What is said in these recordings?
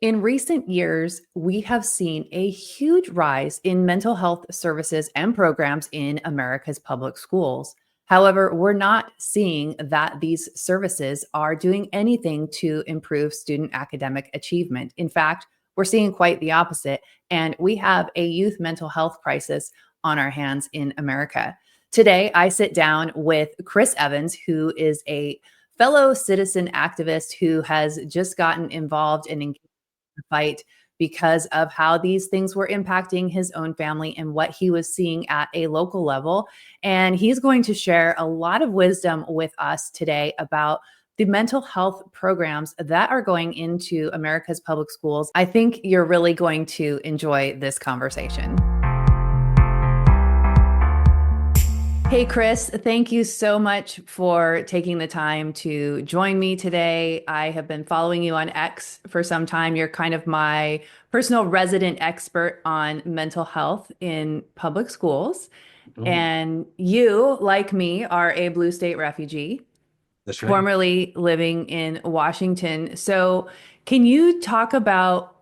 In recent years, we have seen a huge rise in mental health services and programs in America's public schools. However, we're not seeing that these services are doing anything to improve student academic achievement. In fact, we're seeing quite the opposite, and we have a youth mental health crisis on our hands in America. Today, I sit down with Chris Evans, who is a fellow citizen activist who has just gotten involved in the fight because of how these things were impacting his own family and what he was seeing at a local level. And he's going to share a lot of wisdom with us today about the mental health programs that are going into America's public schools. I think you're really going to enjoy this conversation. Hey, Chris, thank you so much for taking the time to join me today. I have been following you on X for some time. You're kind of my personal resident expert on mental health in public schools. Oh, And you, like me, are a blue state refugee, that's right. formerly living in Washington. So, can you talk about,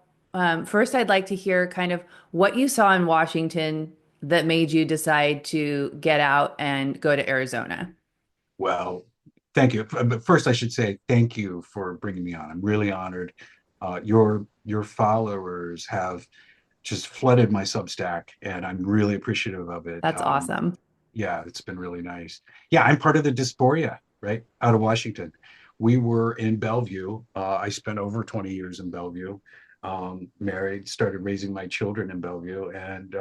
first, I'd like to hear kind of what you saw in Washington that made you decide to get out and go to Arizona. Well, thank you. But first, I should say thank you for bringing me on. I'm really honored. Your followers have just flooded my Substack, and I'm really appreciative of it. That's awesome. Yeah, it's been really nice. Yeah, I'm part of the dysphoria, right, out of Washington. We were in Bellevue. I spent over 20 years in Bellevue. Married, started raising my children in Bellevue, and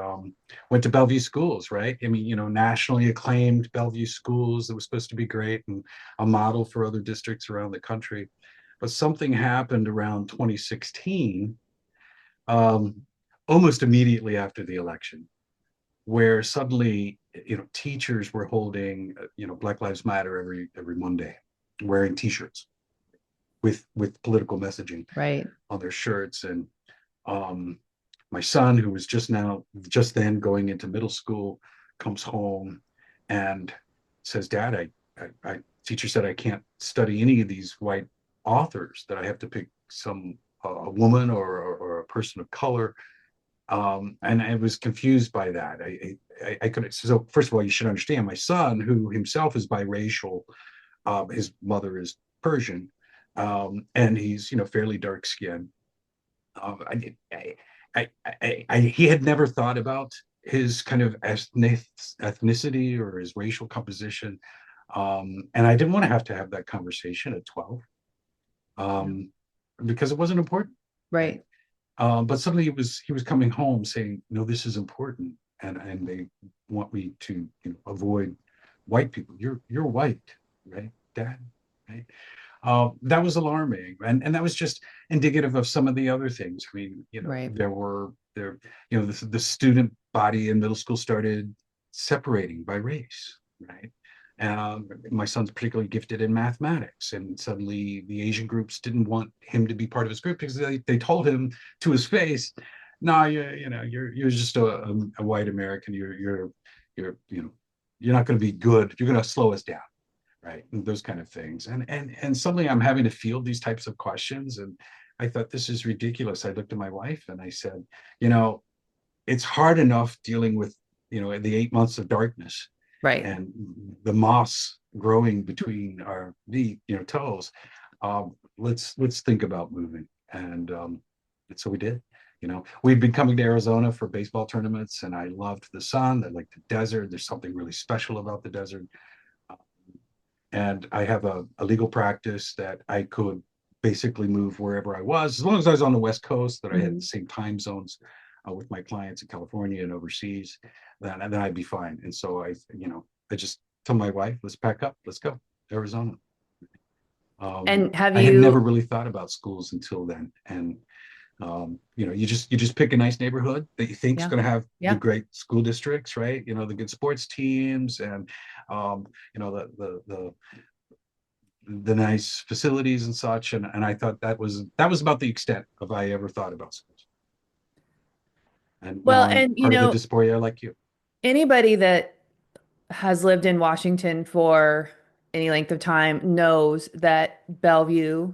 went to Bellevue schools, right? I mean, nationally acclaimed Bellevue schools that was supposed to be great and a model for other districts around the country. But something happened around 2016, um, almost immediately after the election, where suddenly teachers were holding Black Lives Matter every Monday, wearing T-shirts with political messaging Right. on their shirts. And um, my son, who was just then going into middle school, comes home and says, "Dad, I teacher said I can't study any of these white authors, that I have to pick some a woman or a person of color." And I was confused by that. I couldn't. So first of all, you should understand, my son, who himself is biracial, his mother is Persian, and he's fairly dark skinned. I, he had never thought about his kind of ethnicity or his racial composition, and I didn't want to have that conversation at 12, Yeah. um, because it wasn't important, right? Right. But suddenly he was coming home saying, "No, this is important," and they want me to avoid white people. You're white, right, Dad? Right? That was alarming, and that was just indicative of some of the other things. I mean, Right. the student body in middle school started separating by race, right? My son's particularly gifted in mathematics, and suddenly the Asian groups didn't want him to be part of his group because they told him to his face, "No, you're just a white American. You're you're not going to be good. You're going to slow us down." Right, and those kind of things. And suddenly I'm having to field these types of questions, and I thought, this is ridiculous. I looked at my wife and I said, you know it's hard enough dealing with the 8 months of darkness Right. and the moss growing between our toes. Let's think about moving. And so we did. We'd been coming to Arizona for baseball tournaments, and I loved the sun. I liked the desert. There's something really special about the desert. And I have a legal practice that I could basically move wherever I was, as long as I was on the West Coast, that I had the Mhm. same time zones with my clients in California and overseas, then I'd be fine. And so I just tell my wife, let's pack up, let's go, Arizona. And have I had never you, really thought about schools until then. And you just pick a nice neighborhood that you think is yeah, going to have the yeah. great school districts, right? The good sports teams, and um, the nice facilities and such. And I thought that was about the extent of I ever thought about schools. And now Well, I'm and part of the dysphoria like you. anybody that has lived in Washington for any length of time knows that Bellevue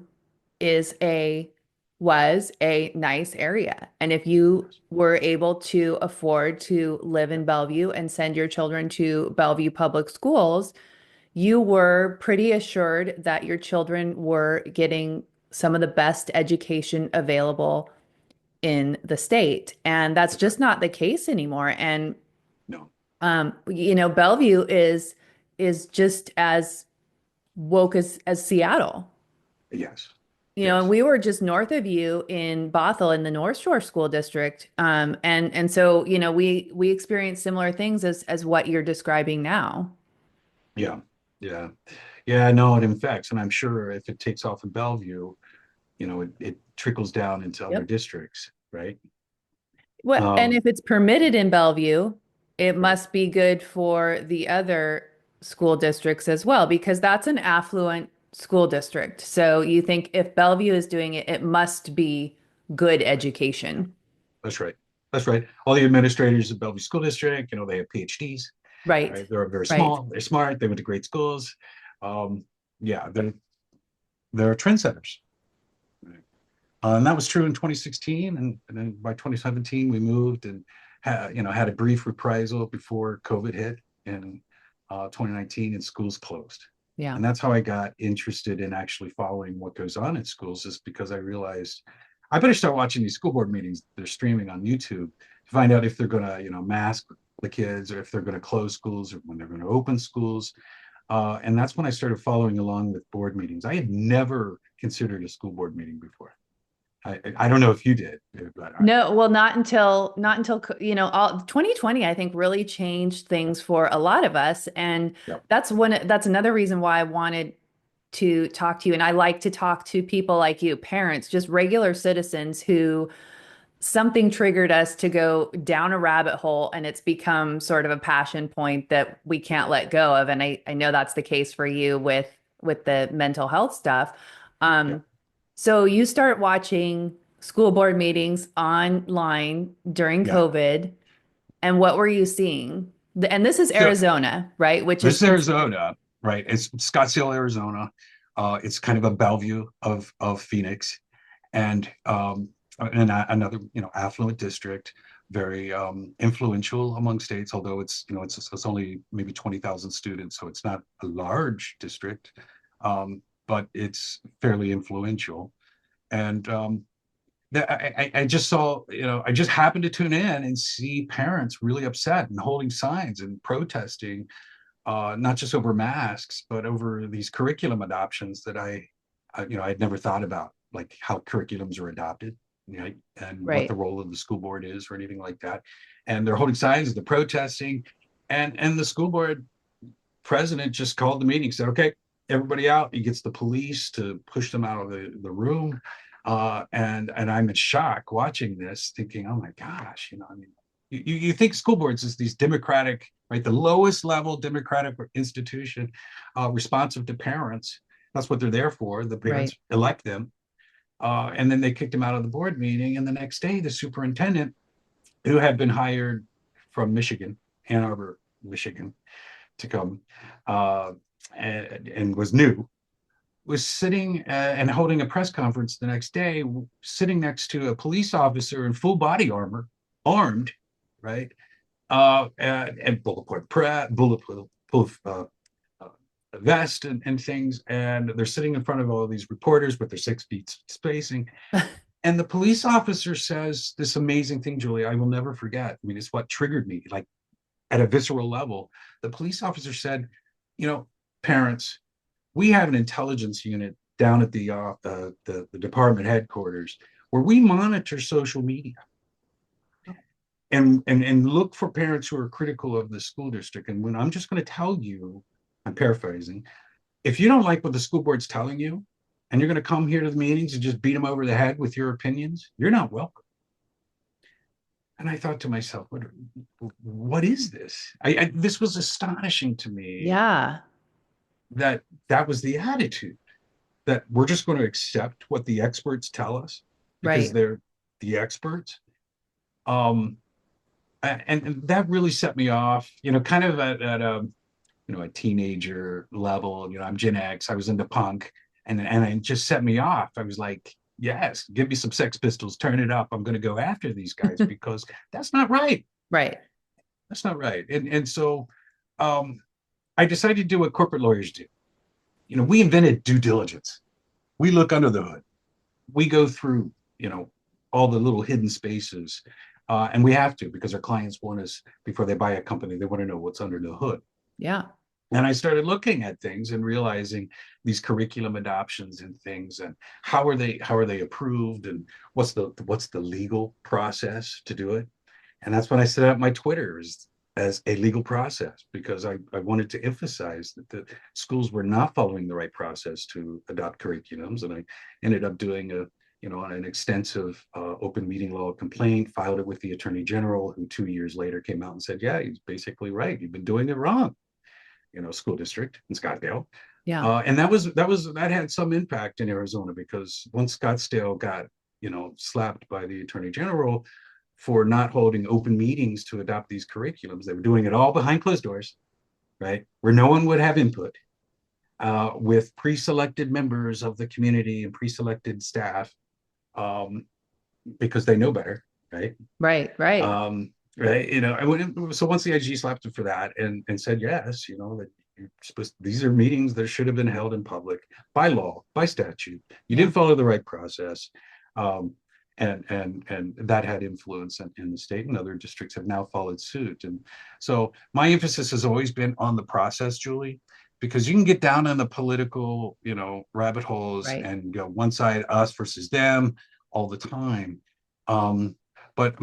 is a was a nice area. And if you were able to afford to live in Bellevue and send your children to Bellevue Public Schools, you were pretty assured that your children were getting some of the best education available in the state. And that's That's right. just not the case anymore. And No. Bellevue is just as woke as Seattle. Yes. And Yes. we were just north of you in Bothell in the North Shore School District. And so, we experienced similar things as what you're describing now. Yeah. Yeah. Yeah. No, it infects. And I'm sure if it takes off in Bellevue, it trickles down into other Yep. districts, right? And Um, if it's permitted in Bellevue, it right. must be good for the other school districts as well, because that's an affluent school district. So you think if Bellevue is doing it, it must be good Right. education. That's right. That's right. All the administrators of Bellevue School District, they have PhDs, Right. right? They're very Right. small, they're smart, they went to great schools. Um, yeah, they're trendsetters. Right? And that was true in 2016. And then by 2017, we moved and had a brief reprisal before COVID hit in 2019 and schools closed. Yeah. And that's how I got interested in actually following what goes on in schools, is because I realized I better start watching these school board meetings they're streaming on YouTube to find out if they're going to, mask the kids, or if they're going to close schools, or when they're going to open schools. And that's when I started following along with board meetings. I had never considered a school board meeting before. I don't know if you did, but No, well, not until all 2020, I think really changed things for a lot of us. And yeah, that's another reason why I wanted to talk to you. And I like to talk to people like you, parents, just regular citizens who something triggered us to go down a rabbit hole and it's become sort of a passion point that we can't let go of. And I know that's the case for you with the mental health stuff. yeah, So you start watching school board meetings online during yeah. COVID, and what were you seeing? And this is So Arizona, right? Which is this is Arizona, right? It's Scottsdale, Arizona. It's kind of a Bellevue of Phoenix, and another affluent district, very influential among states. Although it's only maybe 20,000 students, so it's not a large district, but it's fairly influential. And I just saw, I just happened to tune in and see parents really upset and holding signs and protesting, not just over masks, but over these curriculum adoptions that I'd never thought about, like how curriculums are adopted, right? And what the right, role of the school board is, or anything like that. And they're holding signs, they're protesting, and the school board president just called the meeting, said, okay, everybody out. He gets the police to push them out of the room. And I'm in shock watching this, thinking, oh my gosh, I mean, you think school boards is these democratic, right, the lowest level democratic institution, responsive to parents. That's what they're there for. The right. parents elect them. And then they kicked him out of the board meeting. And the next day, the superintendent, who had been hired from Michigan, Ann Arbor, Michigan, to come, uh, and was new, was sitting and holding a press conference the next day, sitting next to a police officer in full body armor, armed, right, and bulletproof vest and things, and they're sitting in front of all of these reporters with their 6 feet spacing. And the police officer says this amazing thing, Julie, I will never forget. I mean, it's what triggered me, like at a visceral level. The police officer said, parents, we have an intelligence unit down at the department headquarters where we monitor social media and look for parents who are critical of the school district. And when I'm just going to tell you, I'm paraphrasing, if you don't like what the school board's telling you, and you're going to come here to the meetings and just beat them over the head with your opinions, you're not welcome. And I thought to myself, what is this? This was astonishing to me, Yeah, that that was the attitude, that we're just going to accept what the experts tell us because right. they're the experts. Um, and that really set me off, kind of at a teenager level. I'm Gen X. I was into punk, and it just set me off. I was like, Yes, give me some Sex Pistols, turn it up. I'm going to go after these guys because that's not right. Right. That's not right. And so um, I decided to do what corporate lawyers do. We invented due diligence. We look under the hood. We go through, all the little hidden spaces. And we have to because our clients want us, before they buy a company, they want to know what's under the hood. Yeah. And I started looking at things and realizing these curriculum adoptions and things, and how are they approved, and what's the legal process to do it. And that's when I set up my Twitter as a legal process, because I wanted to emphasize that the schools were not following the right process to adopt curriculums. And I ended up doing an extensive open meeting law complaint, filed it with the Attorney General, who 2 years later came out and said, yeah, he's basically right. You've been doing it wrong. School district in Scottsdale. Yeah. And that had some impact in Arizona, because once Scottsdale got, slapped by the Attorney General for not holding open meetings to adopt these curriculums, they were doing it all behind closed doors, right? Where no one would have input, with pre-selected members of the community and pre-selected staff, because they know better, right? Right. Right. Right. So once the IG slapped him for that and said, yes, that these are meetings that should have been held in public by law, by statute. You didn't follow the right process. And that had influence in the state, and other districts have now followed suit. And so my emphasis has always been on the process, Julie, because you can get down in the political, rabbit holes, Right. and go one side, us versus them, all the time. But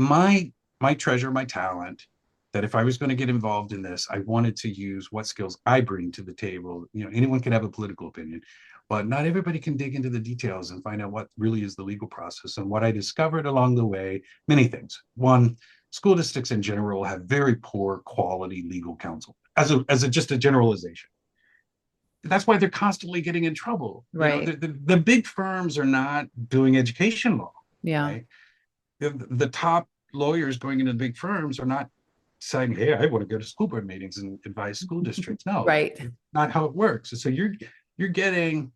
my treasure, my talent, that if I was going to get involved in this, I wanted to use what skills I bring to the table. Anyone can have a political opinion, but not everybody can dig into the details and find out what really is the legal process. And what I discovered along the way, many things. One, school districts in general have very poor quality legal counsel, as just a generalization. That's why they're constantly getting in trouble. Right. The big firms are not doing education law. Yeah. Right? The top lawyers going into the big firms are not saying, hey, I want to go to school board meetings and advise school districts. No, Right. not how it works. So you're getting,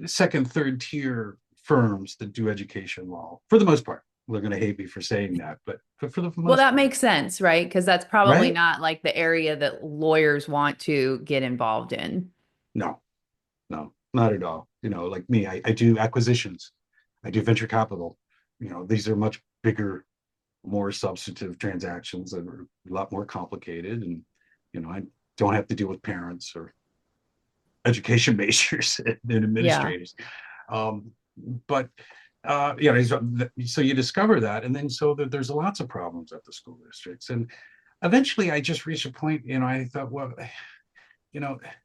second, third tier firms that do education law for the most part. They're going to hate me for saying that, but for the most Well, that part, makes sense, right? Because that's probably right? not like the area that lawyers want to get involved in. No, not at all. Like me, I do acquisitions, I do venture capital. These are much bigger, more substantive transactions that are a lot more complicated. And, I don't have to deal with parents or education majors and administrators. But so you discover that. And then there's lots of problems at the school districts. And eventually I just reached a point, I thought, well,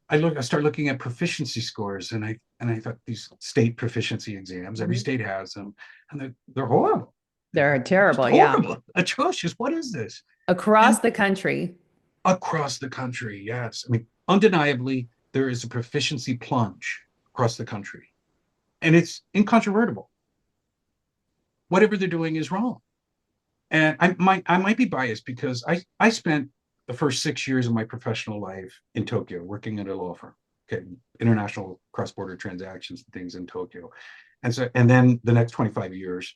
I started looking at proficiency scores, and I thought these state proficiency exams, every state has them, and they're horrible. They're terrible. Horrible, atrocious. What is this? Across the country. Across the country, yes. I mean, undeniably, there is a proficiency plunge across the country, and it's incontrovertible. Whatever they're doing is wrong. And I might be biased because I spent the first 6 years of my professional life in Tokyo working at a law firm, okay, international cross-border transactions and things in Tokyo. And then the next 25 years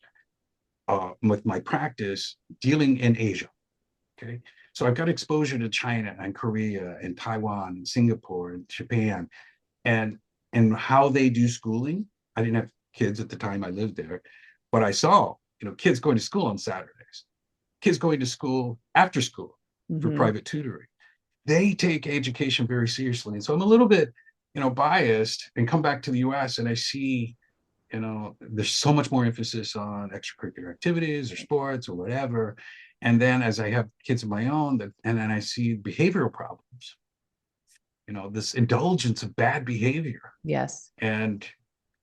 with my practice dealing in Asia. Okay. So I've got exposure to China and Korea and Taiwan and Singapore and Japan, and how they do schooling. I didn't have kids at the time I lived there, but I saw, kids going to school on Saturdays, kids going to school after school for private tutoring. They take education very seriously. And so I'm a little bit, biased, and come back to the US and I see, there's so much more emphasis on extracurricular activities or sports or whatever. And then as I have kids of my own, and then I see behavioral problems, this indulgence of bad behavior. Yes. And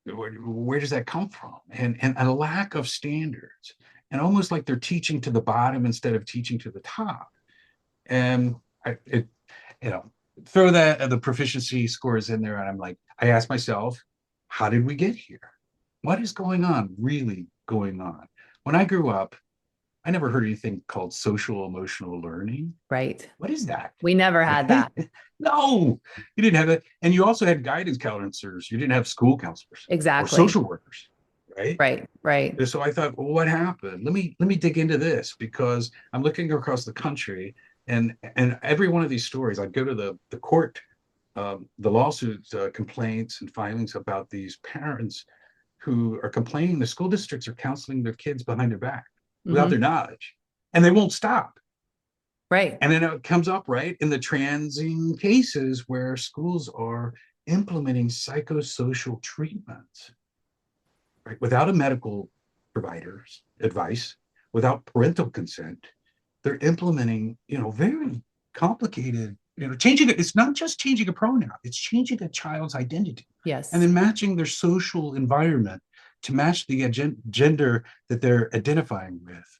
where does that come from? And a lack of standards, and almost like they're teaching to the bottom instead of teaching to the top. And throw the proficiency scores in there, and I'm like, I ask myself, how did we get here? What is going on, really going on? When I grew up, I never heard anything called social emotional learning. Right. What is that? We never had that. No, you didn't have that. And you also had guidance counselors. You didn't have school counselors. Exactly. Or social workers. right? Right. And so I thought, well, what happened? Let me dig into this, because I'm looking across the country, and every one of these stories, I'd go to the court, the lawsuits, complaints, and filings about these parents who are complaining the school districts are counseling their kids behind their back without Hmm. their knowledge, and they won't stop. Right. And then it comes up, right, in the transing cases where schools are implementing psychosocial treatments, right, without a medical provider's advice, without parental consent. They're implementing, very complicated, changing it. It's not just changing a pronoun, it's changing a child's identity and Yes. then matching their social environment to match the gender that they're identifying with.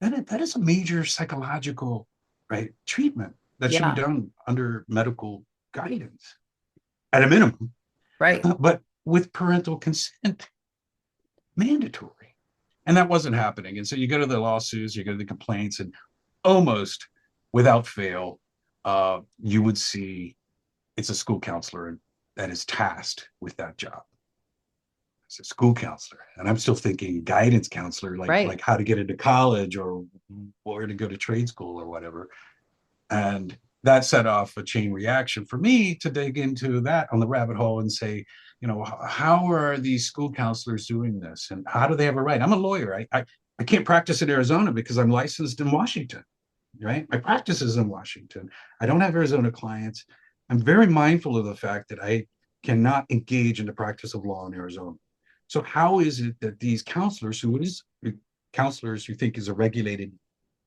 That is a major psychological, right, treatment that should be Yeah. done under medical guidance at a minimum, Right. but with parental consent mandatory. And that wasn't happening. And so you go to the lawsuits, you go to the complaints, and almost without fail, you would see it's a school counselor that is tasked with that job. It's a school counselor, and I'm still thinking guidance counselor, like Right. how to get into college or where to go to trade school or whatever. And that set off a chain reaction for me to dig into that on the rabbit hole and say, how are these school counselors doing this, and how do they have a right? I'm a lawyer. I can't practice in Arizona because I'm licensed in Washington, right? My practice is in Washington. I don't have Arizona clients. I'm very mindful of the fact that I cannot engage in the practice of law in Arizona. So how is it that these counselors, counselors who think is a regulated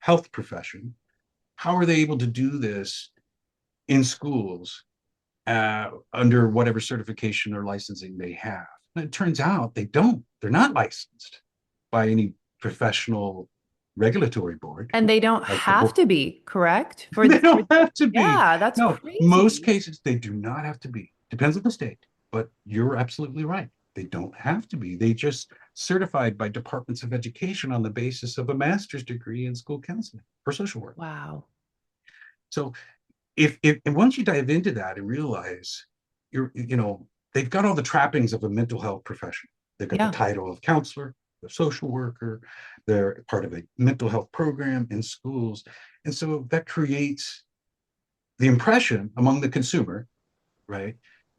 health profession, how are they able to do this in schools under whatever certification or licensing they have? And it turns out they don't. They're not licensed by any professional regulatory board, And they don't like the have board. to be, correct? They don't have to be. Yeah, that's No, most crazy. cases they do not have to be. Depends on the state, but you're absolutely right. They don't have to be. They just certified by departments of education on the basis of a master's degree in school counseling or social work. Wow. So if and once you dive into that and realize they've got all the trappings of a mental health profession. They've got the Yeah. title of counselor, the social worker, they're part of a mental health program in schools. And so that creates the impression among the consumer, right,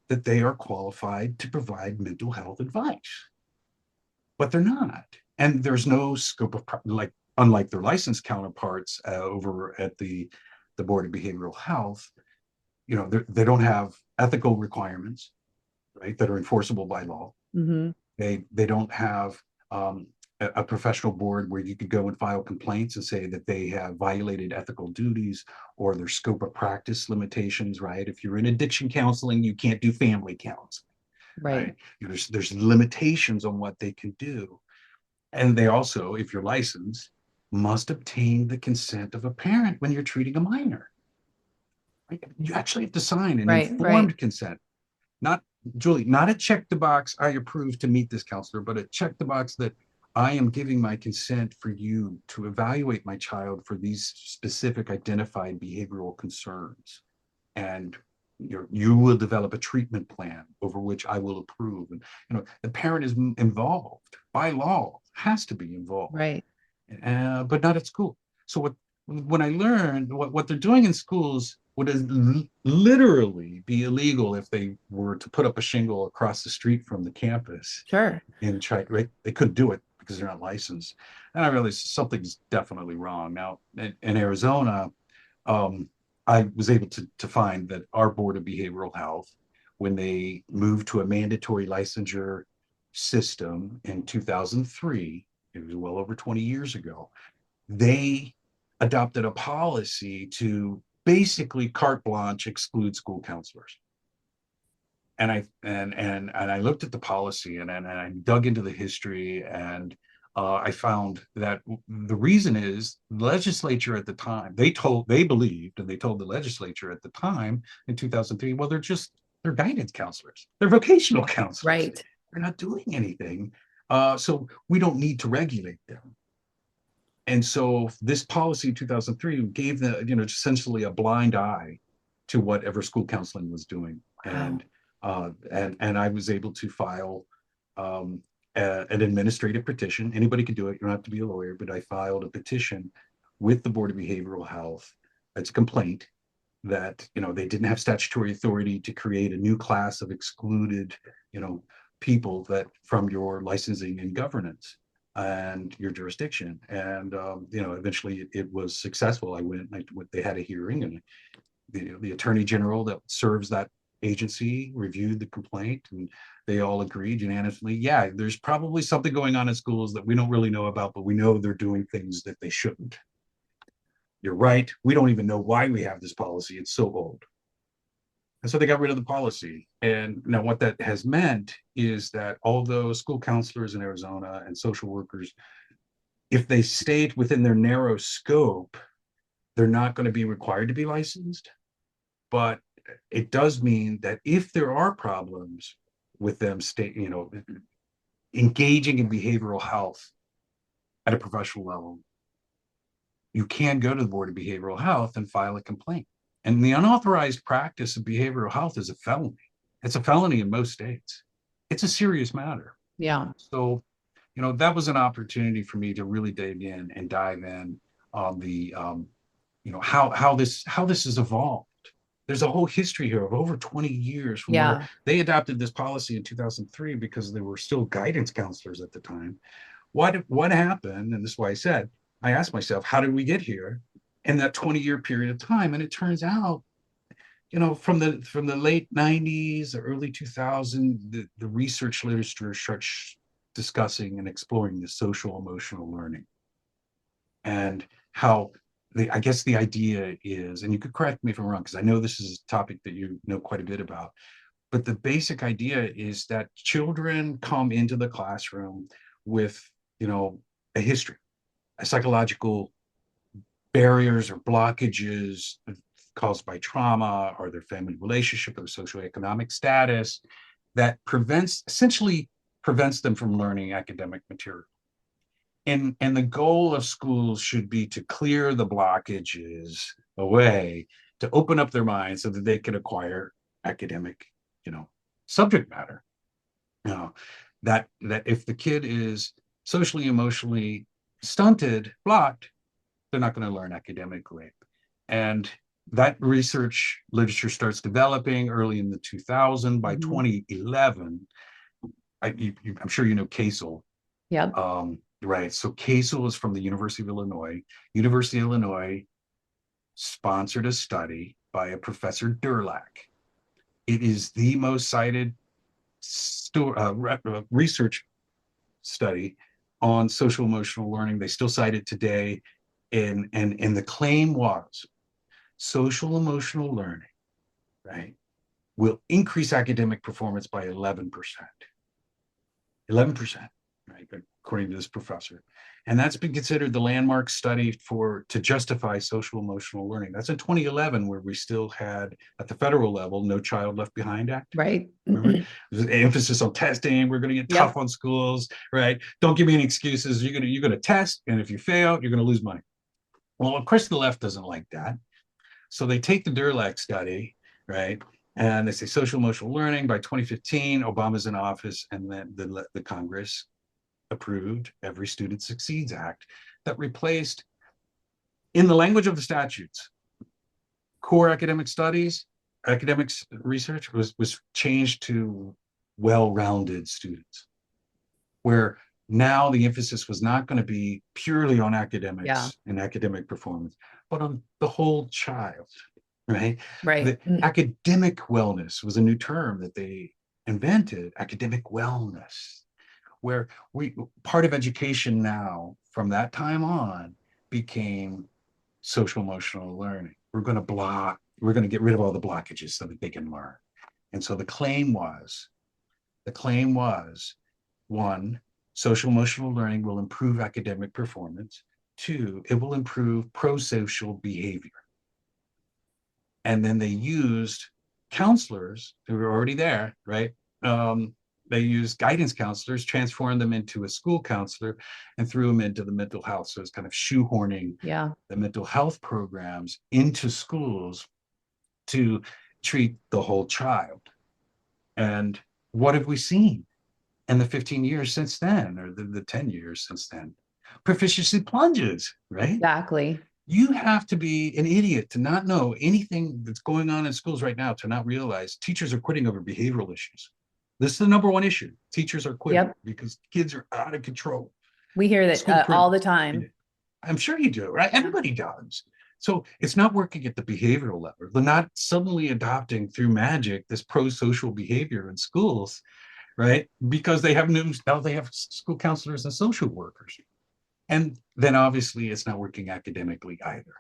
that they are qualified to provide mental health advice, but they're not. And there's no scope of, like, unlike their licensed counterparts over at the Board of Behavioral Health, they don't have ethical requirements, right, that are enforceable by law. Hmm. They don't have a professional board where you could go and file complaints and say that they have violated ethical duties or their scope of practice limitations, right? If you're in addiction counseling, you can't do family counseling, Right. right? There's limitations on what they can do. And they also, if you're licensed, must obtain the consent of a parent when you're treating a minor. Right? You actually have to sign an Right. informed consent. Not, Julie, not a check the box, I approve to meet this counselor, but a check the box that I am giving my consent for you to evaluate my child for these specific identified behavioral concerns. And you will develop a treatment plan over which I will approve. And the parent is involved by law, has to be involved, Right. but not at school. So when I learned what they're doing in schools would literally be illegal if they were to put up a shingle across the street from the campus Sure. and try, right? They couldn't do it because they're not licensed. And I realized something's definitely wrong. Now in Arizona, um, I was able to find that our Board of Behavioral Health, when they moved to a mandatory licensure system in 2003, it was well over 20 years ago, they adopted a policy to basically carte blanche exclude school counselors. And I looked at the policy and I dug into the history, and I found that the reason is the legislature at the time, they believed, and they told the legislature at the time in 2003, well, they're guidance counselors, they're vocational counselors, Right. they're not doing anything, so we don't need to regulate them. And so this policy in 2003 gave essentially a blind eye to whatever school counseling was doing. Wow. And I was able to file an administrative petition. Anybody can do it. You don't have to be a lawyer, but I filed a petition with the Board of Behavioral Health. It's a complaint that, they didn't have statutory authority to create a new class of excluded, people that from your licensing and governance and your jurisdiction. And, eventually it was successful. They had a hearing, and the attorney general that serves that agency reviewed the complaint, and they all agreed unanimously, yeah, there's probably something going on in schools that we don't really know about, but we know they're doing things that they shouldn't. You're right. We don't even know why we have this policy. It's so old. And so they got rid of the policy. And now what that has meant is that although school counselors in Arizona and social workers, if they stayed within their narrow scope, they're not going to be required to be licensed. But it does mean that if there are problems with them engaging in behavioral health at a professional level, you can go to the Board of Behavioral Health and file a complaint. And the unauthorized practice of behavioral health is a felony. It's a felony in most states. It's a serious matter. Yeah. So, that was an opportunity for me to really dig in and dive in on the, how this has evolved. There's a whole history here of over 20 years from where they adopted this policy in 2003 because they were still guidance counselors at the time. What happened? And this is why I asked myself, how did we get here in that 20-year period of time? And it turns out, from the late 90s, the early 2000s, the research literature starts discussing and exploring the social emotional learning, and how I guess the idea is, and you could correct me if I'm wrong, because I know this is a topic that you know quite a bit about, but the basic idea is that children come into the classroom with, a history, a psychological barriers or blockages caused by trauma or their family relationship or socioeconomic status that essentially prevents them from learning academic material. And the goal of schools should be to clear the blockages away, to open up their minds so that they can acquire academic, subject matter. That if the kid is socially, emotionally stunted, blocked, they're not going to learn academically. And that research literature starts developing early in the 2000s. By 2011, I'm sure you know CASEL. Yep. Right. So CASEL is from the University of Illinois. University of Illinois sponsored a study by a Professor Durlak. It is the most cited research study on social emotional learning. They still cite it today. And the claim was social emotional learning, right, will increase academic performance by 11%. 11%, right, according to this professor. And that's been considered the landmark study to justify social emotional learning. That's in 2011, where we still had, at the federal level, No Child Left Behind Act. Right. Remember? There's an emphasis on testing. We're going to get tough on schools, right? Don't give me any excuses. You're going to test, and if you fail, you're going to lose money. Well, of course, the left doesn't like that. So they take the Durlak study, right? And they say social emotional learning. By 2015, Obama's in office, and then the Congress approved Every Student Succeeds Act that replaced, in the language of the statutes, core academic studies, academics research was changed to well-rounded students, where now the emphasis was not going to be purely on academics and academic performance, but on the whole child, right? Right. The academic wellness was a new term that they invented, academic wellness, where part of education now from that time on became social emotional learning. We're going to get rid of all the blockages so that they can learn. And so the claim was, one, social emotional learning will improve academic performance. Two, it will improve pro-social behavior. And then they used counselors who were already there, right? They used guidance counselors, transformed them into a school counselor, and threw them into the mental health. So it's kind of shoehorning the mental health programs into schools to treat the whole child. And what have we seen? And the 15 years since then, or the 10 years since then, proficiency plunges, right? Exactly. You have to be an idiot to not know anything that's going on in schools right now, to not realize teachers are quitting over behavioral issues. This is the number one issue. Teachers are quitting Yep. because kids are out of control. We hear that School all the criminals. time. I'm sure you do, right? Yeah. Everybody does. So it's not working at the behavioral level. They're not suddenly adopting through magic this pro-social behavior in schools, right? Because they have now they have school counselors and social workers. And then obviously it's not working academically either,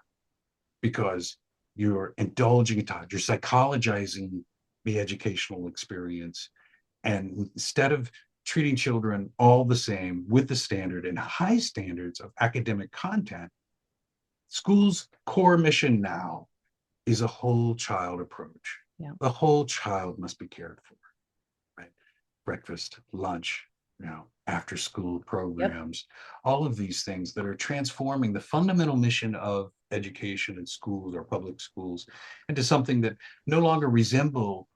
because you're indulging in thought, you're psychologizing the educational experience. And instead of treating children all the same with the standard and high standards of academic content, school's core mission now is a whole child approach. Yeah. The whole child must be cared for, right? Breakfast, lunch, after school programs, all of these things that are transforming the fundamental mission of education in schools or public schools into something that no longer resemble,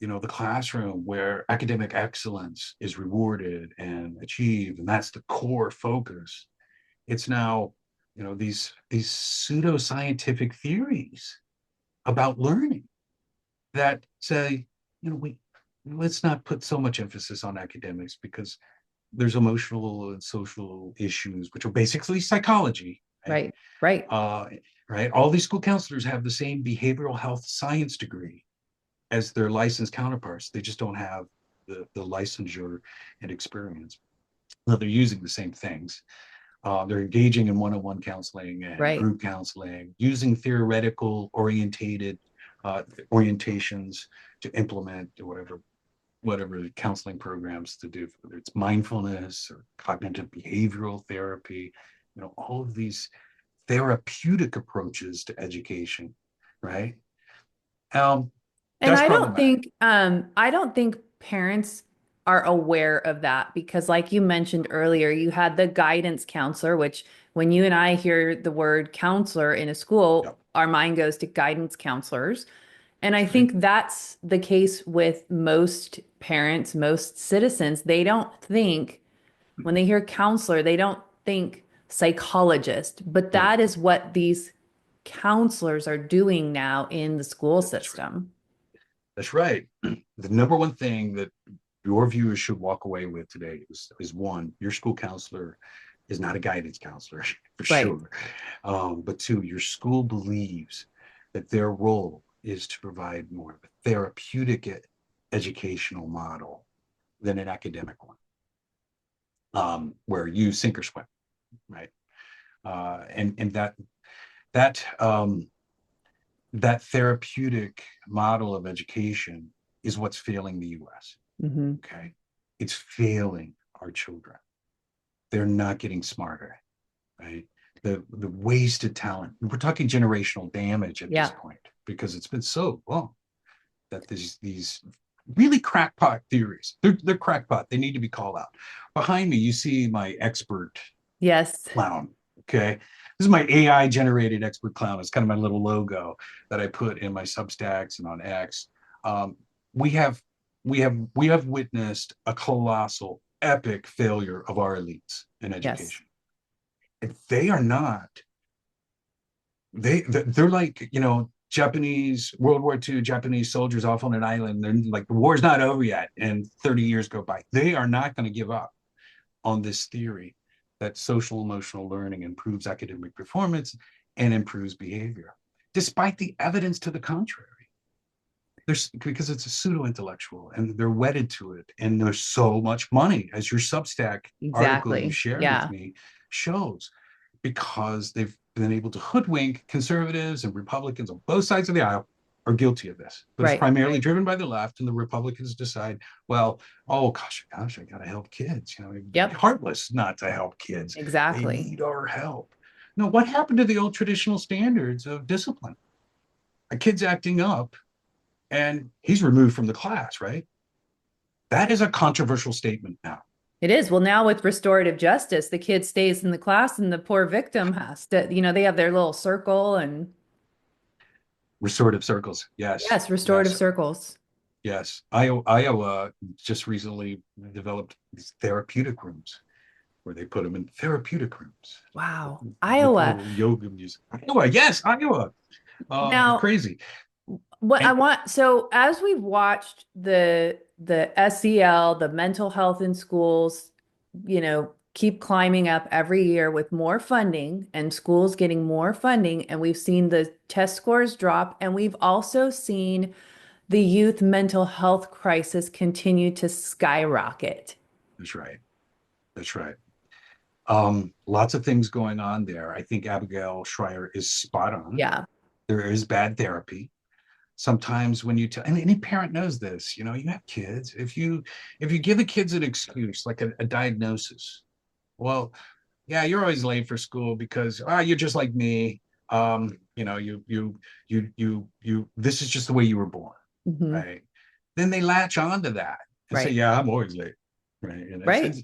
the classroom where academic excellence is rewarded and achieved, and that's the core focus. It's now, these pseudoscientific theories about learning that say, we let's not put so much emphasis on academics because there's emotional and social issues, which are basically psychology. Right. Right. Right. All these school counselors have the same behavioral health science degree as their licensed counterparts. They just don't have the licensure and experience. Well, they're using the same things. They're engaging in one-on-one counseling and Right. group counseling, using theoretical orientated orientations to implement whatever counseling programs to do, whether it's mindfulness or cognitive behavioral therapy, all of these therapeutic approaches to education, right? Um, And that's problematic. I don't think parents are aware of that because like you mentioned earlier, you had the guidance counselor, which when you and I hear the word counselor in a school, Yep, our mind goes to guidance counselors. And I that's right. think that's the case with most parents, most citizens. They don't think, when they hear counselor, they don't think psychologist, but No, that is what these counselors are doing now in the school that's right. system. That's right. The number one thing that your viewers should walk away with today is one, your school counselor is not a guidance counselor for Right. sure. But two, your school believes that their role is to provide more of a therapeutic educational model than an academic one, where you sink or swim, right? And that that therapeutic model of education is what's failing the U.S. Hmm. Okay, it's failing our children. They're not getting smarter, right? The wasted talent. We're talking generational damage at this Yeah. point because it's been so long that these really crackpot theories. They're crackpot. They need to be called out. Behind me, you see my expert Yes. clown. Okay. This is my AI generated expert clown. It's kind of my little logo that I put in my Substacks and on X. Um, we have we have witnessed a colossal, epic failure of our elites in Yes. education. And they are not. They're like Japanese World War II Japanese soldiers off on an island. They're like the war's not over yet, and 30 years go by. They are not going to give up on this theory that social emotional learning improves academic performance and improves behavior, despite the evidence to the contrary. There's because it's a pseudo intellectual and they're wedded to it. And there's so much money, as your Substack article you Exactly. shared with Yeah. me shows, because they've been able to hoodwink conservatives and Republicans on both sides of the aisle are guilty of this, but it's Right. primarily driven by the left, and the Republicans decide, well, oh gosh, I gotta help kids. It'd be Yep. heartless not to help kids. They Exactly. need our help. No, what happened to the old traditional standards of discipline? A kid's acting up and he's removed from the class, right? That is a controversial statement now. It is. Well, now with restorative justice, the kid stays in the class and the poor victim has to, they have their little circle and Restorative circles. Yes. yes, restorative Yes. circles. Yes. Iowa just recently developed these therapeutic rooms where they put them in therapeutic rooms Wow. with Iowa. little yoga music. Iowa, yes, Iowa. Now, Crazy. what I And want, so as we've watched the SEL, the mental health in schools, keep climbing up every year with more funding and schools getting more funding, and we've seen the test scores drop, and we've also seen the youth mental health crisis continue to skyrocket. that's right. That's right. Lots of things going on there. I think Abigail Schreier is spot on. Yeah. There is bad therapy. Sometimes when you tell, and any parent knows this, you have kids. If you give the kids an excuse, like a diagnosis, well, yeah, you're always late for school because you're just like me. This is just the way you were born, Hmm. right? Then they latch on to that and say, Right. yeah, I'm always late. Right. And Right.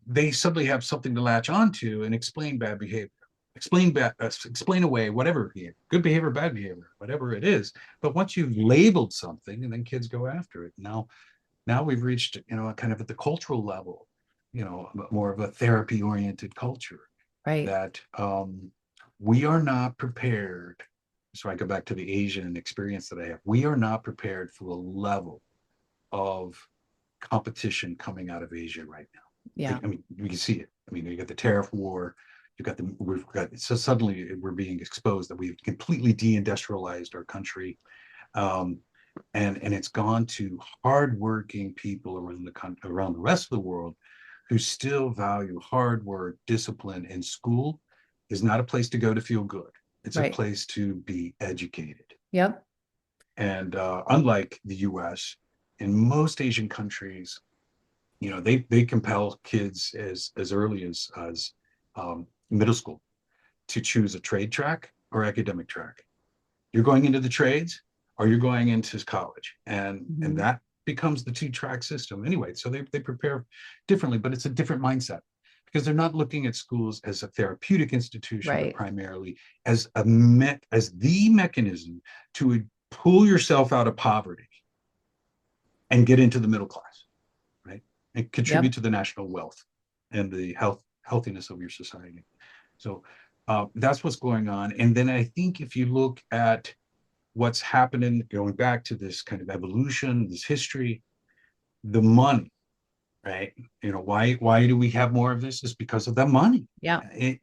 they suddenly have something to latch onto and explain bad behavior, explain away whatever behavior, good behavior, bad behavior, whatever it is. But once you've labeled something, and then kids go after it. Now we've reached, a kind of at the cultural level, more of a therapy oriented culture Right. that we are not prepared. So I go back to the Asian experience that I have. We are not prepared for the level of competition coming out of Asia right now. Yeah. I mean, you can see it. I mean, you got the tariff war. So suddenly we're being exposed that we've completely deindustrialized our country. Um, and it's gone to hardworking people around the rest of the world who still value hard work, discipline, and school is not a place to go to feel good. It's a Right. place to be educated. Yep. And unlike the U.S., in most Asian countries, they compel kids as early as middle school to choose a trade track or academic track. You're going into the trades or you're going into college, and Hmm. that becomes the two-track system anyway. So they prepare differently, but it's a different mindset because they're not looking at schools as a therapeutic institution, but Right. primarily as as the mechanism to pull yourself out of poverty and get into the middle class, right? And contribute Yep. to the national wealth and the healthiness of your society. So that's what's going on. And then I think if you look at what's happening, going back to this kind of evolution, this history, the money, right? Why do we have more of this? Is because of the money. Yeah. There's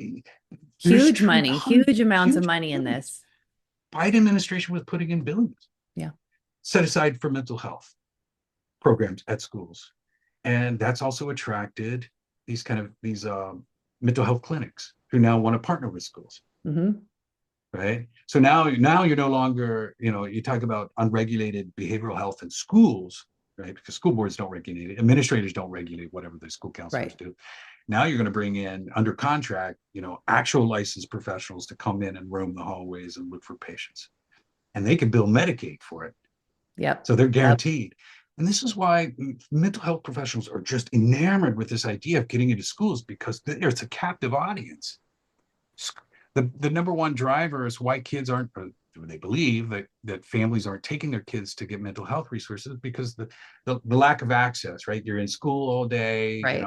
Huge money, huge amounts of huge money in billions. this. Biden administration was putting in billions Yeah. set aside for mental health programs at schools, and that's also attracted these mental health clinics who now want to partner with schools, Hmm. right? So now you're no longer, you talk about unregulated behavioral health in schools, right? Because school boards don't regulate it, administrators don't regulate whatever the school counselors Right. do. Now you're going to bring in under contract, actual licensed professionals to come in and roam the hallways and look for patients, and they can bill Medicaid for it, Yep. so they're Yep. guaranteed. And this is why mental health professionals are just enamored with this idea of getting into schools because it's a captive audience. The number one driver is why kids aren't, or they believe that families aren't taking their kids to get mental health resources because the lack of access, right? You're in school all day, Right.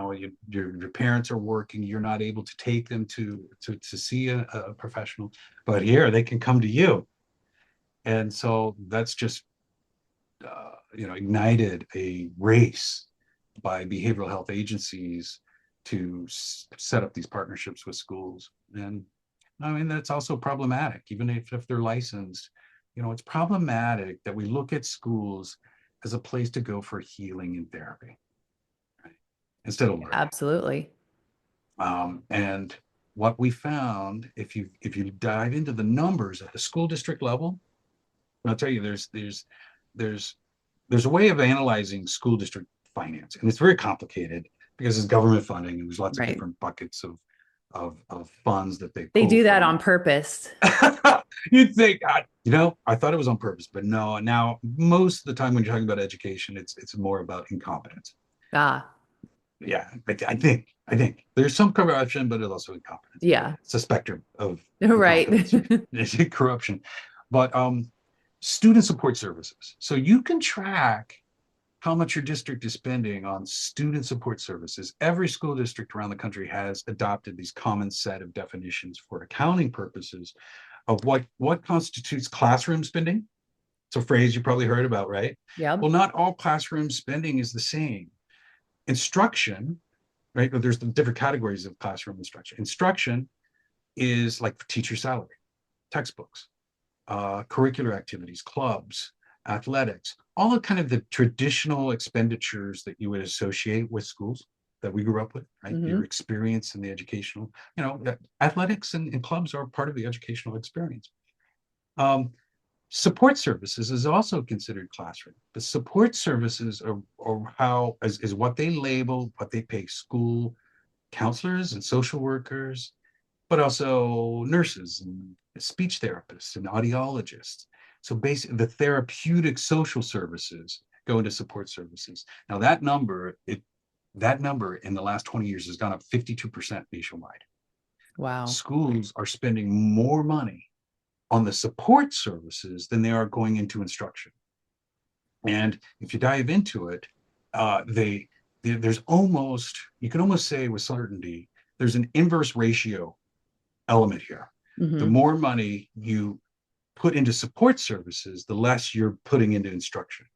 your parents are working, you're not able to take them to see a professional, but here they can come to you. And so that's just ignited a race by behavioral health agencies to set up these partnerships with schools. And I mean, that's also problematic, even if they're licensed. It's problematic that we look at schools as a place to go for healing and therapy, right? Instead of learning. Absolutely. And what we found, if you dive into the numbers at the school district level, I'll tell you, there's there's a way of analyzing school district finance, and it's very complicated because it's government funding, and there's lots of Right. different buckets of funds that they They pull do that from. on purpose. You'd think, I thought it was on purpose, but no. Now, most of the time when you're talking about education, it's more about incompetence. Ah, Yeah, I think there's some corruption, but it's also incompetence. yeah. It's a spectrum of Right. incompetence, corruption. But Student support services. So you can track how much your district is spending on student support services. Every school district around the country has adopted these common set of definitions for accounting purposes of what constitutes classroom spending. It's a phrase you probably heard about, right? Yep. Well, not all classroom spending is the same. Instruction, right? But there's the different categories of classroom instruction. Instruction is like teacher salary, textbooks, curricular activities, clubs, athletics, all of kind of the traditional expenditures that you would associate with schools that we grew up with, right? Mm-hmm. Your experience in the educational, athletics and clubs are part of the educational experience. Um, Support services is also considered classroom. The support services is what they label, what they pay school counselors and social workers, but also nurses and speech therapists and audiologists. So basically, the therapeutic social services go into support services. Now that number in the last 20 years has gone up 52% nationwide. Wow. Schools are spending more money on the support services than they are going into instruction. And if you dive into it, there's almost, you can almost say with certainty, there's an inverse ratio element here. The Mm-hmm. more money you put into support services, the less you're putting into instruction.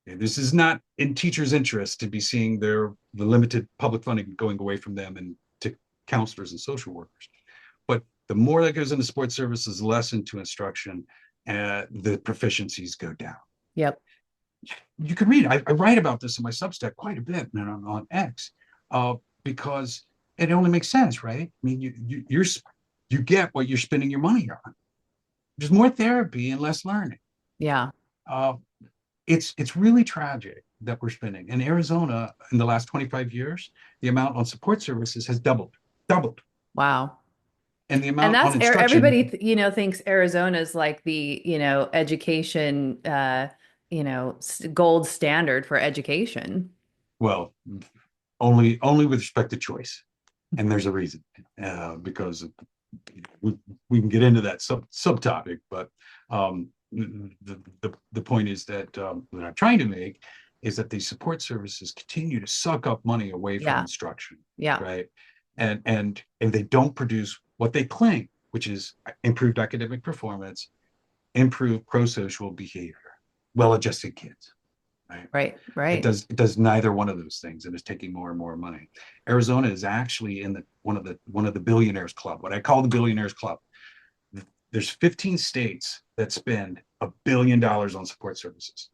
And this is not in teachers' interest to be seeing the limited public funding going away from them and to counselors and social workers. But the more that goes into support services, less into instruction, the proficiencies go down. Yep. You can read. I write about this in my Substack quite a bit, man, on X, because it only makes sense, right? I mean, you get what you're spending your money on. There's more therapy and less learning. Yeah. Uh, it's really tragic that we're spending. In Arizona, in the last 25 years, the amount on support services has doubled. Wow. And the And amount on that's instruction, everybody, thinks Arizona's like the, education, gold standard for education. well, only with respect to choice. And there's a reason, because we can get into that subtopic, but the point is that what I'm trying to make is that these support services continue to suck up money away from Yeah. instruction, Yeah. right? And they don't produce what they claim, which is improved academic performance, improved pro-social behavior, well-adjusted kids. Right. Right. It does neither one of those things, and is taking more and more money. Arizona is actually in one of the billionaires club, what I call the billionaires club. There's 15 states that spend $1 billion on support services.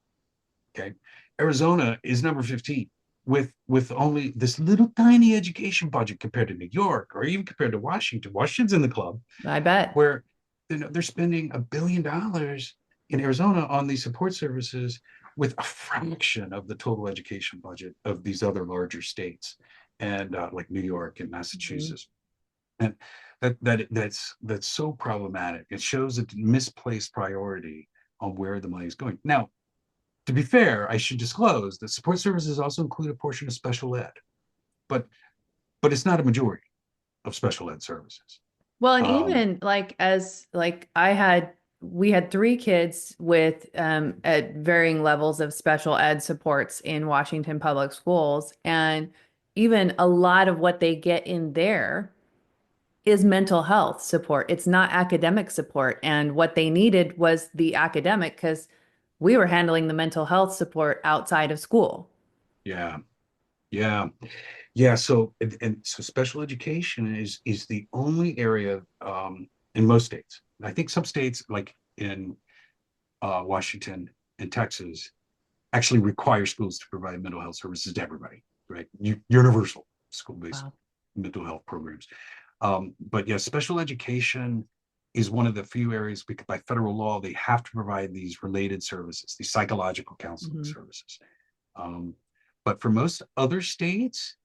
Okay. Arizona is number 15 with only this little tiny education budget compared to New York or even compared to Washington. Washington's in the club, I bet. where they're spending $1 billion in Arizona on these support services with a fraction of the total education budget of these other larger states, and like New York and Massachusetts. And that's so problematic. It shows a misplaced priority on where the money is going. Now, to be fair, I should disclose that support services also include a portion of special ed, but it's not a majority of special ed services. Well, and Um, even we had three kids with at varying levels of special ed supports in Washington public schools, and even a lot of what they get in there is mental health support. It's not academic support, and what they needed was the academic because we were handling the mental health support outside of school. yeah, yeah. Yeah, so special education is the only area in most states. I think some states like in Washington and Texas actually require schools to provide mental health services to everybody, right? Universal school-based Wow. mental health programs. But yeah, special education is one of the few areas because by federal law they have to provide these related services, these psychological counseling Mhm. services. Um, but for most other states,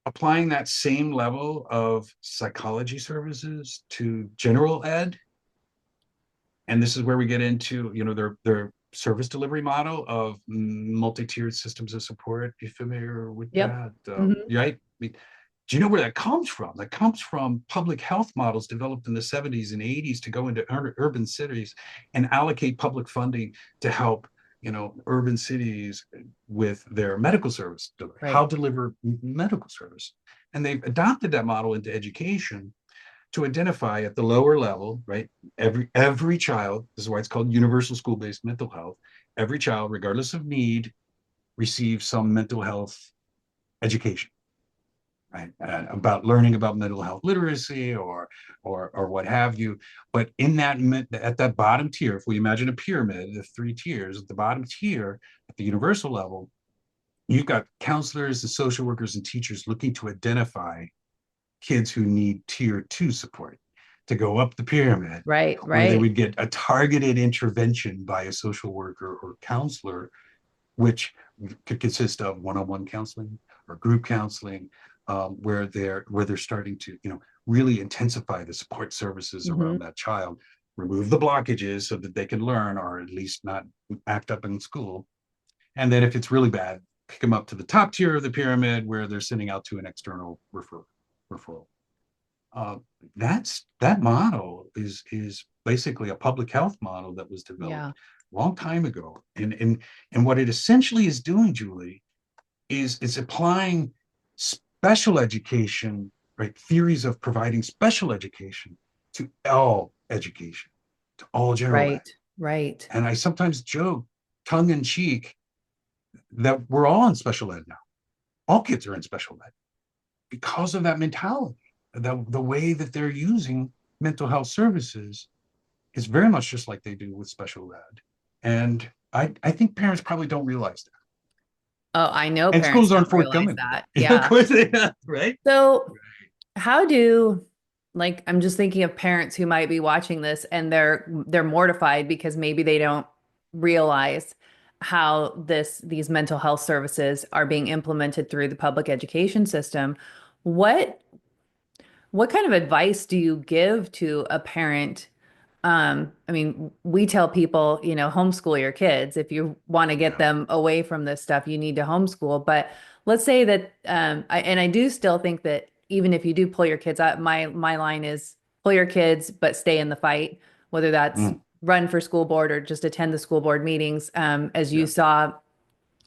applying that same level of psychology services to general ed, and this is where we get into their service delivery model of multi-tiered systems of support. You familiar with Yep. that? Hmm. Right? I mean, Do you know where that comes from? That comes from public health models developed in the 70s and 80s to go into urban cities and allocate public funding to help, urban cities with their medical service, how Right. deliver medical service. And they've adopted that model into education to identify at the lower level, right? Every child, this is why it's called universal school-based mental health. Every child, regardless of need, receives some mental health education, right? About learning about mental health literacy or what have you. But in that at that bottom tier, if we imagine a pyramid of 3 tiers, at the bottom tier, at the universal level, you've got counselors, the social workers, and teachers looking to identify kids who need tier 2 support to go up the pyramid, Right. where they Right. would get a targeted intervention by a social worker or counselor, which could consist of one-on-one counseling or group counseling, where they're starting to really intensify the support services Hmm. around that child, remove the blockages so that they can learn or at least not act up in school, and then if it's really bad, pick them up to the top tier of the pyramid where they're sending out to an external referral. Uh, that model is basically a public health model that was developed Yeah. a long time ago, and what it essentially is doing, Julie, is it's applying special education, right? Theories of providing special education to all education, to all general ed. Right. Right. And I sometimes joke, tongue in cheek, that we're all in special ed now. All kids are in special ed because of that mentality. The way that they're using mental health services is very much just like they do with special ed. And I think parents probably don't realize that. Oh, I know And parents schools aren't don't realize forthcoming with that. it. Of Yeah. course they are, right? So, how do like I'm just thinking of parents who might be watching this and they're mortified because maybe they don't realize how these mental health services are being implemented through the public education system. What what kind of advice do you give to a parent? I mean, we tell people, homeschool your kids. If you want to get Yeah. them away from this stuff, you need to homeschool. But let's say that, I do still think that even if you do pull your kids out, my line is pull your kids, but stay in the fight, whether that's Mm, run for school board or just attend the school board meetings. As you yeah. saw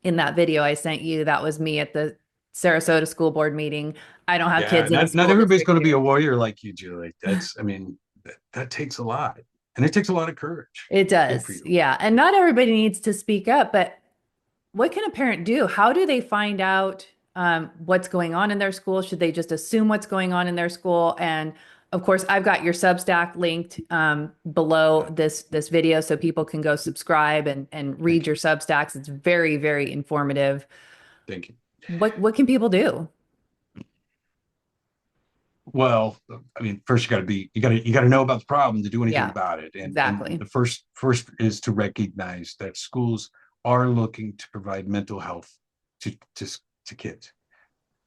in that video I sent you, that was me at the Sarasota school board meeting. I don't have Yeah. kids in the Not school everybody's district going to be a here. warrior like you, Julie. I mean, that takes a lot. And it takes a lot of courage. It Good for does. you. Yeah. And not everybody needs to speak up, but what can a parent do? How do they find out what's going on in their school? Should they just assume what's going on in their school? And of course, I've got your Substack linked below Yeah. this video so people can go subscribe and read Thank you. your Substacks. It's very, very informative. Thank you. What can people do? Well, I mean, first you got to know about the problem to do anything Yeah, about it. And exactly. the first is to recognize that schools are looking to provide mental health to kids.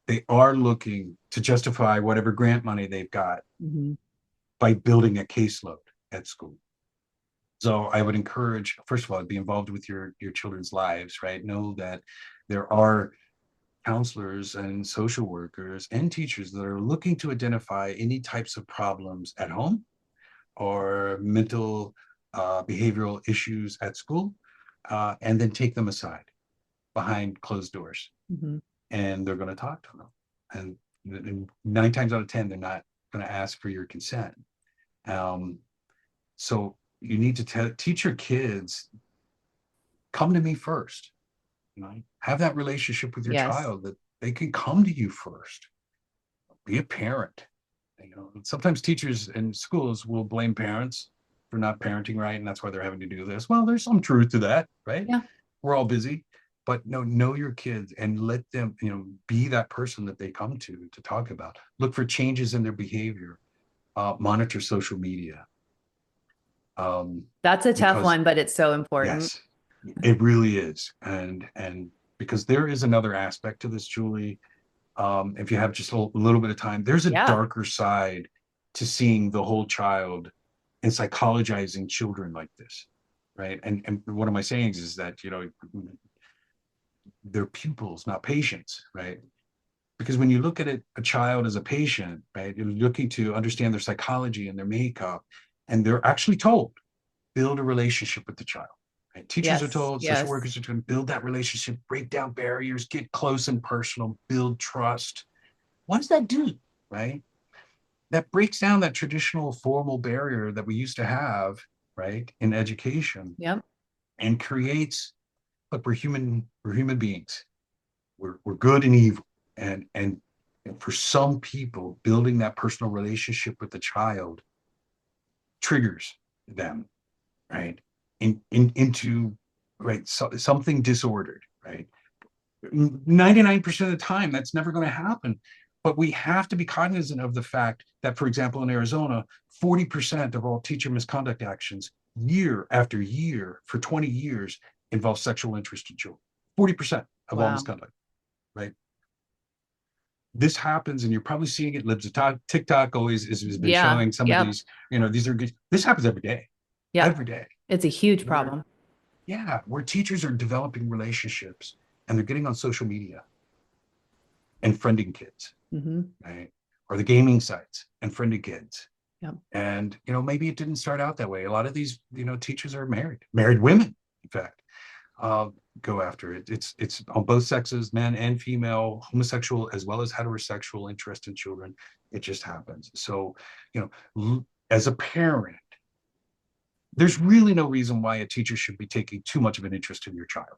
They are looking to justify whatever grant money they've got Mhm. by building a caseload at school. So I would encourage, first of all, be involved with your children's lives, right? Know that there are counselors and social workers and teachers that are looking to identify any types of problems at home or mental behavioral issues at school, and then take them aside behind closed doors, Mhm. and they're going to talk to them. And 9 times out of 10, they're not going to ask for your consent. Um, so you need to teach your kids, come to me first. Have that relationship with your Yes. child that they can come to you first. Be a parent. Sometimes teachers in schools will blame parents for not parenting right, and that's why they're having to do this. Well, there's some truth to that, right? Yeah. We're all busy, but no, know your kids and let them, be that person that they come to talk about. Look for changes in their behavior. Monitor social media, That's a tough because one, but it's so important. yes, it really is, and because there is another aspect to this, Julie. If you have just a little bit of time, there's a Yeah. darker side to seeing the whole child and psychologizing children like this, right? And what am I saying is that they're pupils, not patients, right? Because when you look at it, a child as a patient, right, you're looking to understand their psychology and their makeup, and they're actually told, build a relationship with the child. Right? Teachers are Yes. told, social Yes. workers are told, build that relationship, break down barriers, get close and personal, build trust. What does that do? Right? That breaks down that traditional formal barrier that we used to have, right, in education, Yep. and creates, look, we're human beings. We're good and evil. And for some people, building that personal relationship with the child triggers them, right, into right, something disordered, right. 99% of the time, that's never going to happen. But we have to be cognizant of the fact that, for example, in Arizona, 40% of all teacher misconduct actions year after year for 20 years involve sexual interest in children. 40% of all Wow. misconduct, right? This happens, and you're probably seeing it. Libs of TikTok always has been Yeah. showing some of Yep. these. These are good. This happens every day, Yep. every day. It's a huge Where problem. yeah, where teachers are developing relationships and they're getting on social media and friending kids, Hmm. right? Or the gaming sites and friending kids. Yep. And maybe it didn't start out that way. A lot of these teachers are married women, in fact, uh, go after it. It's on both sexes, men and female, homosexual as well as heterosexual interest in children. It just happens. So, as a parent, there's really no reason why a teacher should be taking too much of an interest in your child.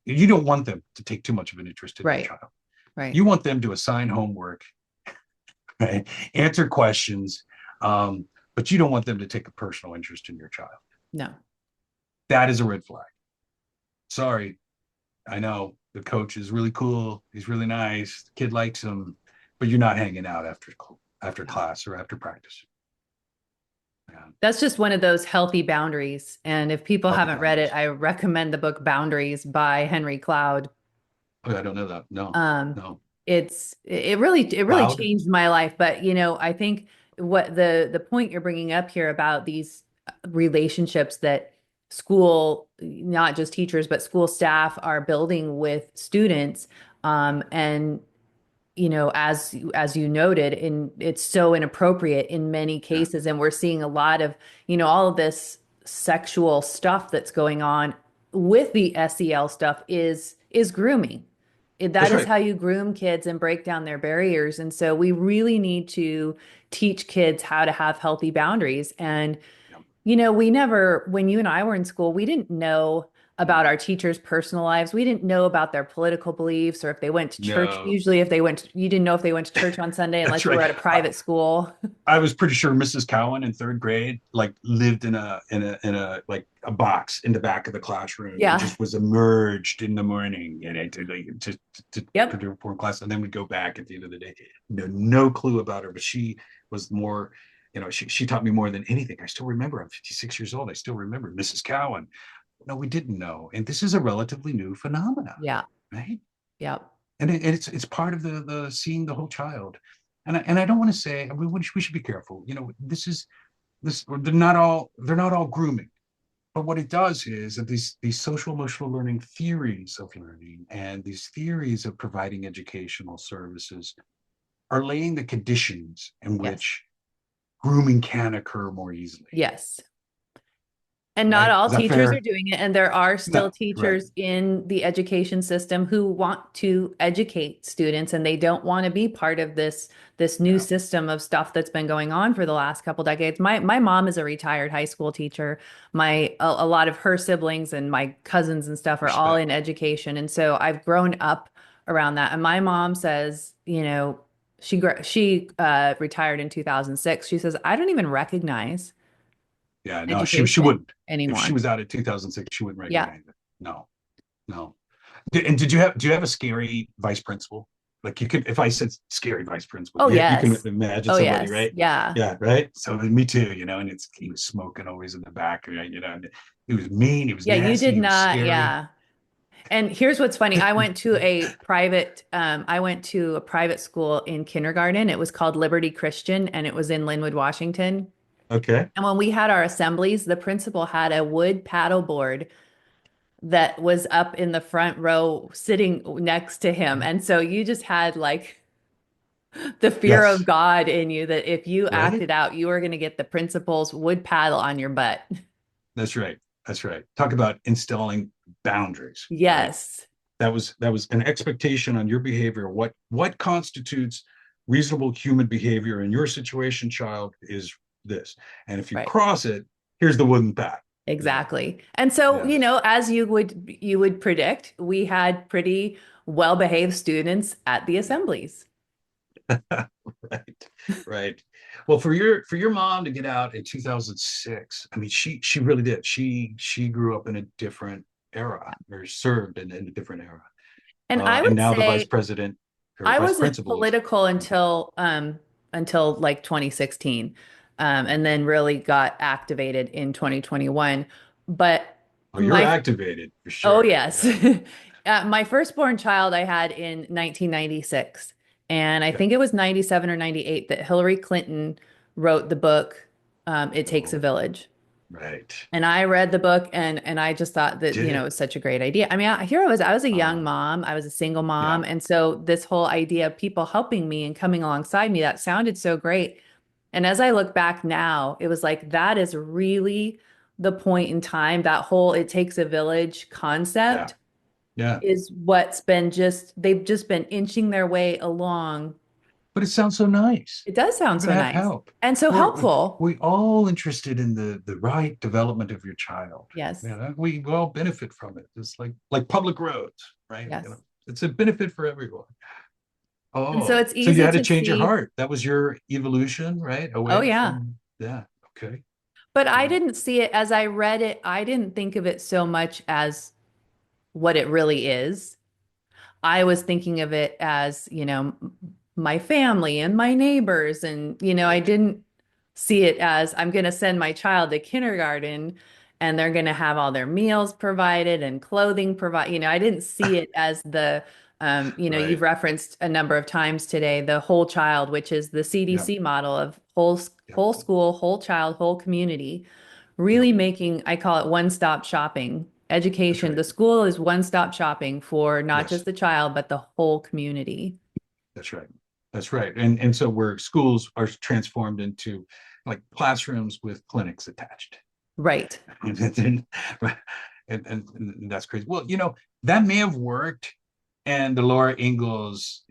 You don't want them to take too much of an interest in your Right. child. Right. You want them to assign homework, right? Answer questions, but you don't want them to take a personal interest in your child. No. That is a red flag. Sorry, I know the coach is really cool. He's really nice. The kid likes him, but you're not hanging out after Yeah. class or after practice. Yeah. That's just one of those healthy boundaries. And if people Healthy haven't read it, boundaries. I recommend the book Boundaries by Henry Cloud. Oh, I don't know that. No, Um, no. it really Cloud. changed my life. But I think what the point you're bringing up here about these relationships that school, not just teachers, but school staff are building with students, and as you noted, it's so inappropriate in many Yeah. cases, and we're seeing a lot of all of this sexual stuff that's going on with the SEL stuff is grooming. That That's is right. how you groom kids and break down their barriers. And so we really need to teach kids how to have healthy boundaries. And Yeah. we never, when you and I were in school, we didn't know about Mm. our teachers' personal lives. We didn't know about their political beliefs or if they went to church. No, Usually, you didn't know if they went to church on Sunday that's unless you were right. at a private school. I was pretty sure Mrs. Cowan in third grade like lived in a like a box in the back of the classroom and Yeah. just was emerged in the morning and to Yep. do report class, and then we'd go back at the end of the day. No clue about her, but she was more, she taught me more than anything. I still remember. I'm 56 years old. I still remember Mrs. Cowan. No, we didn't know, and this is a relatively new phenomenon, Yeah. right? Yep. And it's part of the seeing the whole child. And I don't want to say, I mean, we should be careful. This is this they're not all grooming, but what it does is that these social emotional learning theories of learning and these theories of providing educational services are laying the conditions in Yes. which grooming can occur more easily. Yes. And not Right? all Is that teachers are fair? doing it. And there are still No, right. teachers in the education system who want to educate students and they don't want to be part of this new Yeah. system of stuff that's been going on for the last couple decades. My mom is a retired high school teacher. A lot of her siblings and my cousins and stuff are all in Respect. education. And so I've grown up around that. And my mom says, she retired in 2006. She says, I don't even recognize Yeah, no, she education wouldn't. If she anymore. was out in 2006, she wouldn't Yeah. recognize it. No, no. And do you have a scary vice principal? Like you could, if I said scary vice principal, Oh, you can yes. imagine Oh, somebody, yes. right? Yeah. Yeah, right. So me too, and he was smoking always in the back, right? And he was mean, he was Yeah, you nasty, did he was not. scary. Yeah. And here's what's funny. I went to a private school in kindergarten. It was called Liberty Christian and it was in Linwood, Washington. Okay. And when we had our assemblies, the principal had a wood paddle board that was up in the front row sitting next to him. And so you just had like The fear of Yes, God in you that if you right. acted out, you are going to get the principal's wood paddle on your butt. That's right. That's right. Talk about installing boundaries, right? Yes. That was an expectation on your behavior. What constitutes reasonable human behavior in your situation, child, is this. And if you Right. cross it, here's the wooden path. Yeah. Exactly. And so, Yes. as you would predict, we had pretty well-behaved students at the assemblies. Right. Right. Well, for your mom to get out in 2006, I mean, she really did. She grew up in a different era, or served in a different era. And I And would now the vice say president or I vice wasn't principal is. political until like 2016, and then really got activated in 2021. But Oh, you're my activated for Oh, sure. yes. Yeah. My firstborn child I had in 1996. And I Okay. think it was 97 or 98 that Hillary Clinton wrote the book, It Takes a Oh, Village. right. And I read the book and I just thought that, Did it it? was such a great idea. I mean, I was a young Uh, mom, I was a single mom. yeah. And so this whole idea of people helping me and coming alongside me, that sounded so great. And as I look back now, it was like that is really the point in time, that whole it takes a village Yeah. concept Yeah. is what's been they've just been inching their way along. But it sounds so nice. It does You're sound gonna so have nice help. and so We're helpful. we all interested in the right development of your child. Yes. We all benefit from it. It's like public roads, right? Yes. It's a benefit for everyone. And so Oh, it's so you easy had to to change your see. heart. That was your evolution, right? Oh, Away yeah. from, yeah. Okay. But I Yeah. didn't see it as I read it. I didn't think of it so much as what it really is. I was thinking of it as, my family and my neighbors. And, I Right. didn't see it as I'm going to send my child to kindergarten and they're going to have all their meals provided and clothing provided. I didn't see it as you've Right. referenced a number of times today, the whole child, which is the Yeah. CDC model of Yeah. whole school, whole child, whole community, Yeah. really making, I call it one-stop shopping. That's Education, right. the school is one-stop shopping for not just Yes. the child, but the whole community. That's right. That's right. And so where schools are transformed into like classrooms with clinics attached. Right. and, and that's crazy. Well, that may have worked in the Laura Ingalls,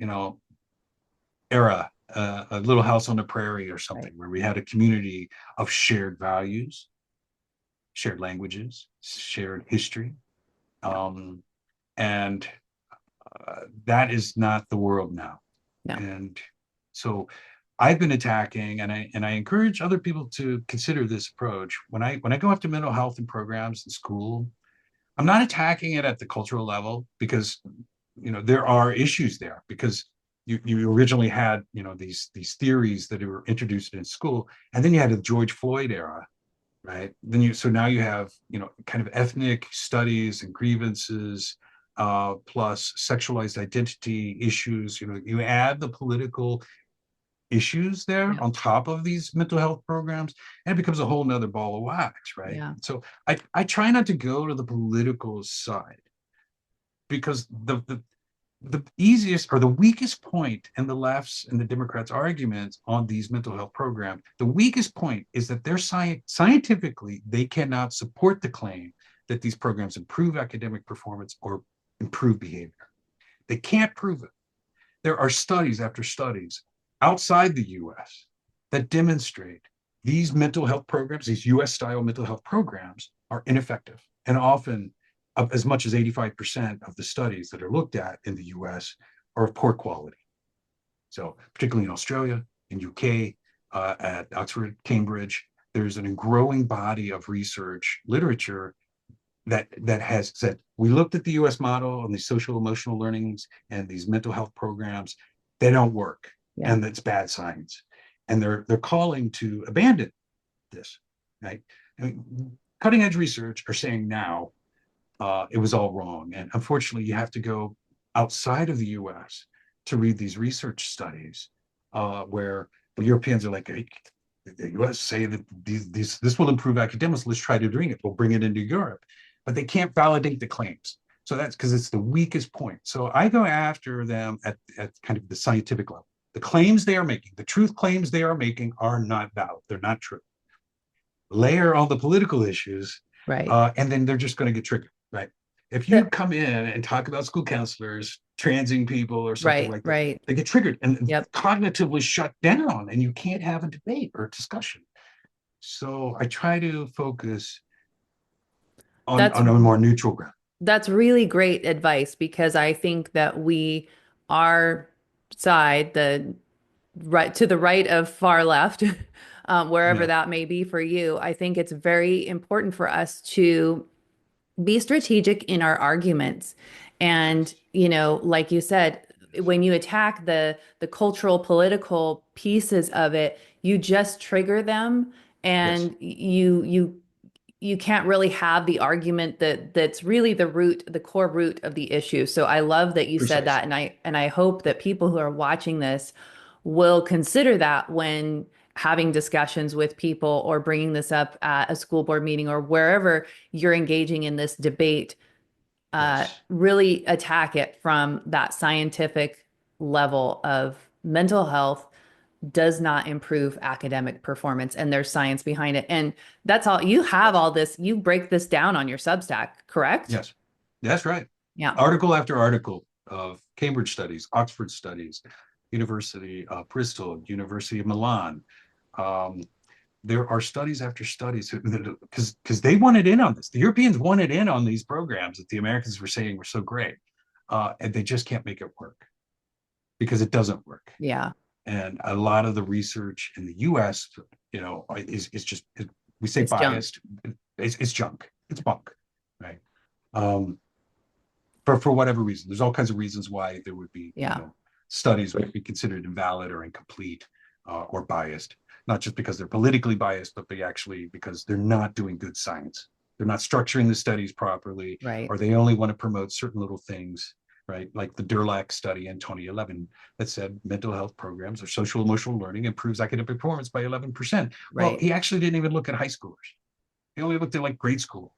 era, a Little House on the Prairie or Right. something, where we had a community of shared values, shared languages, shared history. Yeah. Um, and that is not the world now. No. And so I've been attacking, and I encourage other people to consider this approach. When I go after mental health and programs in school, I'm not attacking it at the cultural level, because there are issues there, because you originally had these theories that were introduced in school, and then you had the George Floyd era, right? So now you have kind of ethnic studies and grievances, plus sexualized identity issues. You add the political issues there Yeah. on top of these mental health programs, and it becomes a whole nother ball of wax, right? Yeah. So I try not to go to the political side, because the easiest or the weakest point in the left's and the Democrats' arguments on these mental health programs, the weakest point is that they're scientifically, they cannot support the claim that these programs improve academic performance or improve behavior. They can't prove it. There are studies after studies outside the US that demonstrate these mental health programs, these US style mental health programs, are ineffective. And often, as much as 85% of the studies that are looked at in the US are of poor quality. So, particularly in Australia, in UK, at Oxford, Cambridge, there's a growing body of research literature that has said, we looked at the US model and these social emotional learnings and these mental health programs, they don't work, Yeah. and it's bad science, and they're calling to abandon this, right? I mean, cutting edge research are saying now, it was all wrong, and unfortunately you have to go outside of the US to read these research studies, where the Europeans are like, hey, the US say that this will improve academics, let's try to bring it, we'll bring it into Europe, but they can't validate the claims. So that's because it's the weakest point. So I go after them at kind of the scientific level. The claims they are making, the truth claims they are making, are not valid. They're not true. Layer all the political issues, Right. and then they're just going to get triggered, right? If you The- come in and talk about school counselors, transing people, or something right, like that, right. they get triggered and Yep. cognitively shut down, and you can't have a debate or a discussion. So I try to focus on, That's on a more neutral ground. That's really great advice because I think that our side, the right to the right of far left, wherever Yeah. that may be for you, I think it's very important for us to be strategic in our arguments. And, Yes. like you said, when you attack the cultural, political pieces of it, you just trigger them Yes. and you can't really have the argument that's really the core root of the issue. So I love that you said that, Precisely. and I hope that people who are watching this will consider that when having discussions with people or bringing this up at a school board meeting or wherever you're engaging in this debate. Yes. Really attack it from that scientific level of mental health does not improve academic performance, and there's science behind it. And that's all you have. Yes. All this, you break this down on your Substack, correct? Yes. That's right. Yeah. Article after article of Cambridge studies, Oxford studies, University of Bristol, University of Milan. Um, there are studies after studies because they wanted in on this. The Europeans wanted in on these programs that the Americans were saying were so great, and they just can't make it work because it doesn't work. Yeah. And a lot of the research in the U.S., is just we say It's junk. biased. It's junk. It's bunk, right? Um, for whatever reason, there's all kinds of reasons why there would be, Yeah. studies would be considered invalid or incomplete, or biased, not just because they're politically biased, but they actually because they're not doing good science. They're not structuring the studies properly, Right. or they only want to promote certain little things, right? Like the Durlac study in 2011 that said mental health programs or social emotional learning improves academic performance by 11%. Well, Right. he actually didn't even look at high schoolers. He only looked at like grade school,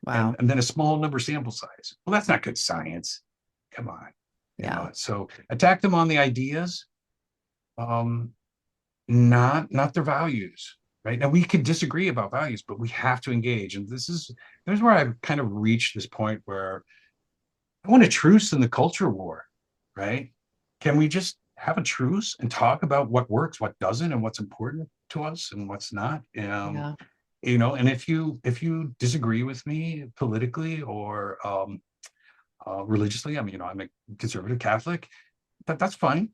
and Wow. and then a small number sample size. Well, that's not good science. Come on, Yeah. So attack them on the ideas, um, not their values. Right now, we can disagree about values, but we have to engage. And there's where I've kind of reached this point where I want a truce in the culture war. Right? Can we just have a truce and talk about what works, what doesn't, and what's important to us and what's not? Yeah. And if you disagree with me politically or religiously, I mean, I'm a conservative Catholic. That's fine.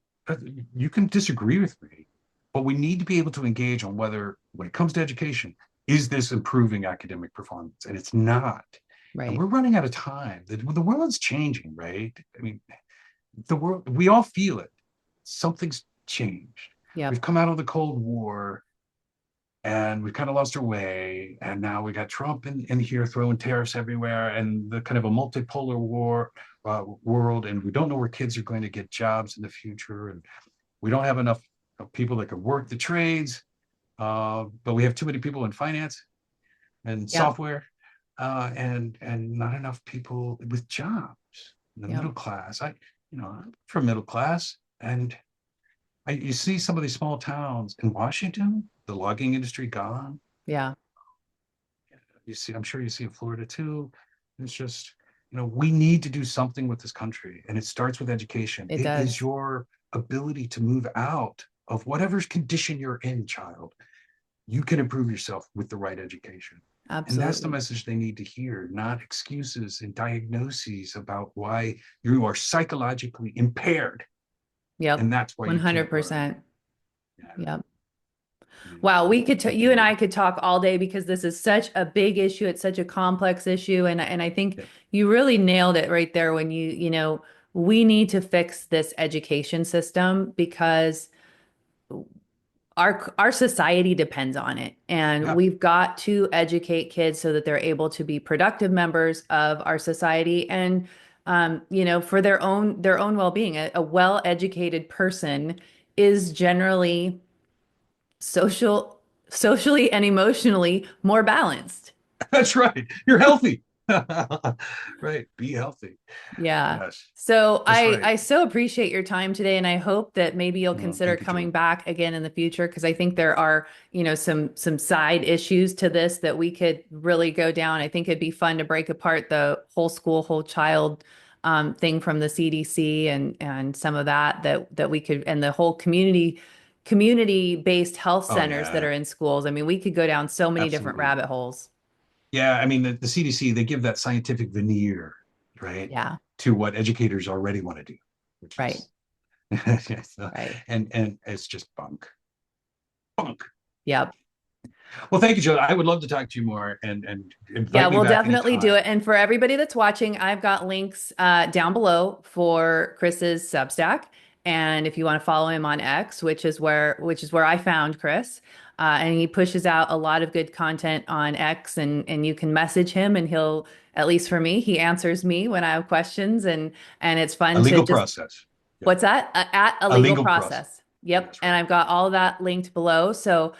You can disagree with me, but we need to be able to engage on whether, when it comes to education, is this improving academic performance? And it's not. And Right. we're running out of time. The world's changing, right? I mean, the world, we all feel it. Something's changed. We've Yep. come out of the Cold War and we kind of lost our way. And now we got Trump in here throwing tariffs everywhere, and the kind of a multipolar world, and we don't know where kids are going to get jobs in the future, and we don't have enough people that can work the trades, but we have too many people in finance and Yep. software, and not enough people with jobs. The Yep. middle class, I'm from middle class, and you see some of these small towns in Washington, the logging industry gone. Yeah. I'm sure you see in Florida too. It's just, we need to do something with this country, and it starts with education. It It is does. your ability to move out of whatever condition you're in, child. You can improve yourself with the right education. And that's the Absolutely. message they need to hear, not excuses and diagnoses about why you are psychologically impaired. And Yep. that's why you can't learn. 100%. Yeah. Yep. Wow, you and I could talk all day because this is such a big issue. It's such a complex issue. And I think Yeah. you really nailed it right there when we need to fix this education system because our society depends on it. And Yeah. we've got to educate kids so that they're able to be productive members of our society and for their own well-being. A well-educated person is generally social socially and emotionally more balanced. That's right. You're healthy. Right. Be healthy. Yeah. Yes, So that's right. I so appreciate your time today, and I hope that maybe you'll Well, consider thank you, coming Julie. back again in the future, because I think there are, some side issues to this that we could really go down. I think it'd be fun to break apart the whole school, whole child thing from the CDC, and some of that we could, and the whole community-based health Oh centers that yeah, are in schools. I mean, we could go down so many different absolutely. rabbit holes. Yeah, I mean the CDC, they give that scientific veneer, right, Yeah, to what educators already want to do, which right, is so, right. and it's just bunk. Yep. Well, thank you, Joe. I would love to talk to you more, and Yeah, invite me we'll back definitely do anytime. it. And for everybody that's watching, I've got links down below for Chris's Substack. And if you want to follow him on X, which is where I found Chris, and he pushes out a lot of good content on X, and you can message him, and he'll, at least for me, he answers me when I have questions, and it's A fun to legal just. process. Yeah, What's that? At a a legal legal process. process. Yep. That's And right. I've got all that linked below. So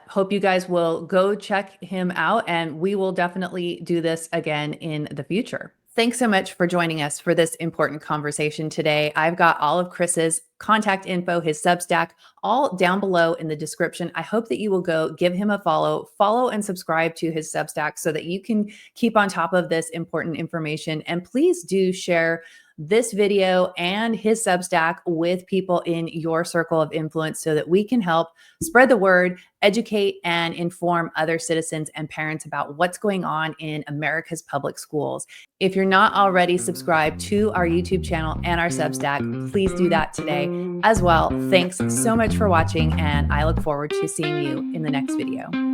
hope you guys will go check him out, and we will definitely do this again in the future. Thanks so much for joining us for this important conversation today. I've got all of Chris's contact info, his Substack, all down below in the description. I hope that you will go give him a follow and subscribe to his Substack so that you can keep on top of this important information. And please do share this video and his Substack with people in your circle of influence so that we can help spread the word, educate, and inform other citizens and parents about what's going on in America's public schools. If you're not already subscribed to our YouTube channel and our Substack, please do that today as well. Thanks so much for watching, and I look forward to seeing you in the next video.